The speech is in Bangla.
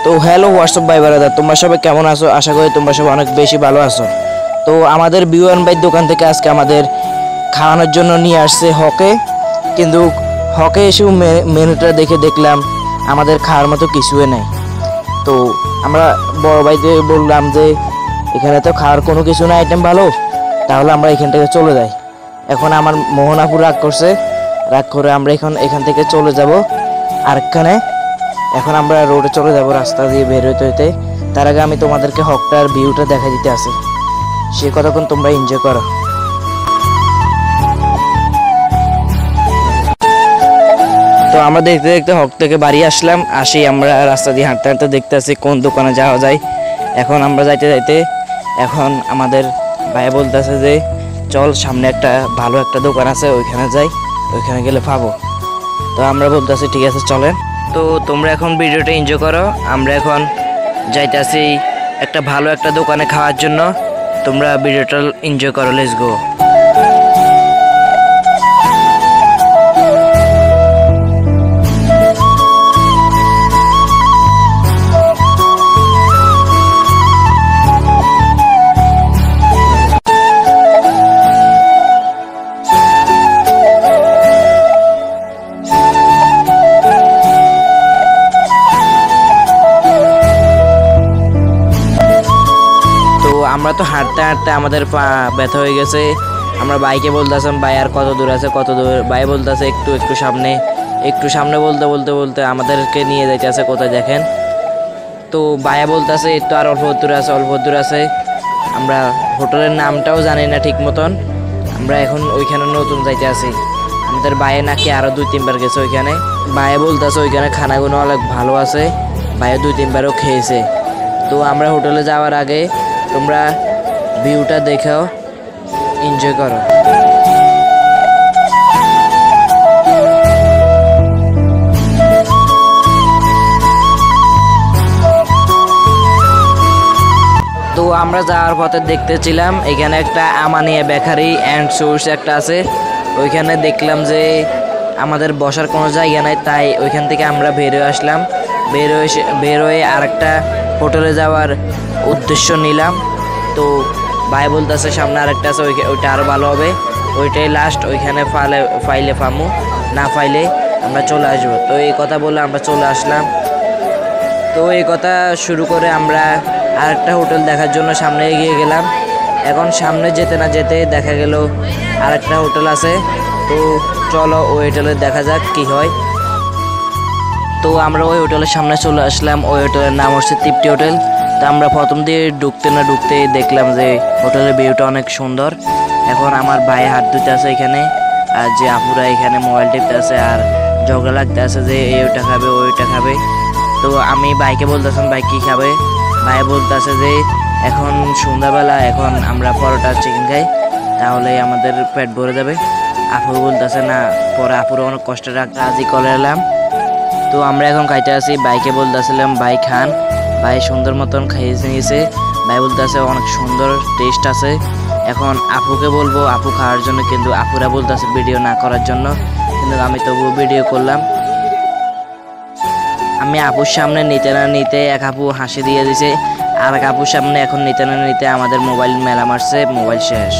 তো হ্যালো হোয়াটসঅ্যাপ ভাই ব্রাদার, তোমরা সবাই কেমন আছো? আশা করি তোমরা সবাই অনেক বেশি ভালো আছো। তো আমাদের বিওয়ান ভাই দোকান থেকে আজকে আমাদের খাওয়ানোর জন্য নিয়ে আসছে হকে। কিন্তু হকে এসেও মেনুটা দেখে দেখলাম আমাদের খাওয়ার মতো কিছুই নেই। তো আমরা বড় ভাইকে বললাম যে এখানে তো খাওয়ার কোনো কিছু না, আইটেম ভালো, তাহলে আমরা এখান থেকে চলে যাই। এখন আমার মোহনাপুর রাগ করছে, রাগ করে আমরা এখান থেকে চলে যাব আরেকখানে। এখন আমরা রোডে চলে যাব রাস্তা দিয়ে বের হইতে হইতে। তার আগে আমি তোমাদেরকে হকটার ভিউটা দেখা দিতে আসি, সে কতক্ষণ তোমরা এনজয় করো। তো আমরা দেখতে দেখতে হক থেকে বাড়ি আসলাম। আসি আমরা রাস্তা দিয়ে হাঁটতে হাঁটতে দেখতে আসি কোন দোকানে যাওয়া যায়। এখন আমরা যাইতে যাইতে এখন আমাদের ভাই বলতেছে যে চল সামনে একটা ভালো একটা দোকান আছে, ওইখানে যাই, ওইখানে গেলে পাবো। তো আমরা বলতেছি ঠিক আছে চলেন। তো তোমরা এখন ভিডিওটা এনজয় করো। আমরা এখন যাইতেছি একটা ভালো একটা দোকানে খাওয়ার জন্য। তোমরা ভিডিওটা এনজয় করো, লেটস গো। আমরা তো হাঁটতে হাঁটতে আমাদের পা ব্যথা হয়ে গেছে। আমরা বাইকে বলতেছিলাম ভাই আর কত দূর আছে, কত দূর। ভাই বলতেছে একটু সামনে, একটু সামনে বলতে বলতে বলতে আমাদেরকে নিয়ে যাইতেছে কোথায় দেখেন। তো ভাইয়া বলতেছে এই তো আর অল্প দূর আছে, অল্প দূর আছে। আমরা হোটেলের নামটাও জানি না ঠিক মতন। আমরা এখন ওইখানে নতুন যাইতে আছি। আমাদের ভাইয়ে নাকি আরও 2-3 বার গেছে ওইখানে। ভাইয়া বলতেছে ওইখানে খানাগুলো অনেক ভালো আছে, ভাইয়া 2-3 বারও খেয়েছে। তো আমরা হোটেলে যাওয়ার আগে তোমরা ভিউটা দেখাও, এনজয় করো। তো আমরা যাওয়ার পথে দেখতেছিলাম এখানে একটা আমানিয়া বেকারি অ্যান্ড সুইটস একটা আছে। ওইখানে দেখলাম যে আমাদের বসার কোনো জায়গা নাই, তাই ওইখান থেকে আমরা বের হয়ে আসলাম। বের হয়ে আরেকটা হোটেলে যাওয়ার উদ্দেশ্য নিলাম। তো ভাই বলতেছে সামনে আরেকটা আছে, ওইটা আরও ভালো হবে, ওইটাই লাস্ট, ওইখানে ফাইলে ফামু, না ফাইলে আমরা চলে আসবো। তো এই কথা বলে আমরা চলে আসলাম। তো এই কথা শুরু করে আমরা আরেকটা হোটেল দেখার জন্য সামনে এগিয়ে গেলাম। এখন সামনে যেতে না যেতে দেখা গেল আরেকটা হোটেল আছে। তো চলো ওই হোটেলে দেখা যাক কি হয়। তো আমরা ওই হোটেলের সামনে চলে আসলাম। ওই হোটেলের নাম হচ্ছে তৃপ্তি হোটেল। তো আমরা প্রথম দিয়ে ঢুকতে না ঢুকতে দেখলাম যে হোটেলের ভিউটা অনেক সুন্দর। এখন আমার ভাই হাত ধুতে আছে এখানে, আর যে আপুরা এখানে মোবাইল টিপতে আছে আর ঝগড়া লাগতে আছে যে ওইটা খাবে ওইটা খাবে। তো আমি ভাইকে বলতেছিলাম ভাই কী খাবে। ভাই বলতেছে যে এখন সন্ধ্যাবেলা, এখন আমরা পরোটা চিকেন খাই, তাহলে আমাদের পেট ভরে যাবে। আপু বলতেছে না, পরে আপুরও অনেক কষ্টে রাজি করে এলাম। তো আমরা এখন খাইতে আসি। ভাইকে বলতেছিলাম ভাই খান, ভাই সুন্দর মতন খাইয়ে নিয়েছে। ভাই বলতেছে অনেক সুন্দর টেস্ট আছে। এখন আপুকে বলবো আপু খাওয়ার জন্য, কিন্তু আপুরা বলতেছে ভিডিও না করার জন্য, কিন্তু আমি তবুও ভিডিও করলাম। আমি আপুর সামনে নিতে না নিতে এক আপু হাসি দিয়ে দিছে, আর এক আপুর সামনে এখন নিতে না নিতে আমাদের মোবাইল মেলা মারছে, মোবাইল শেষ।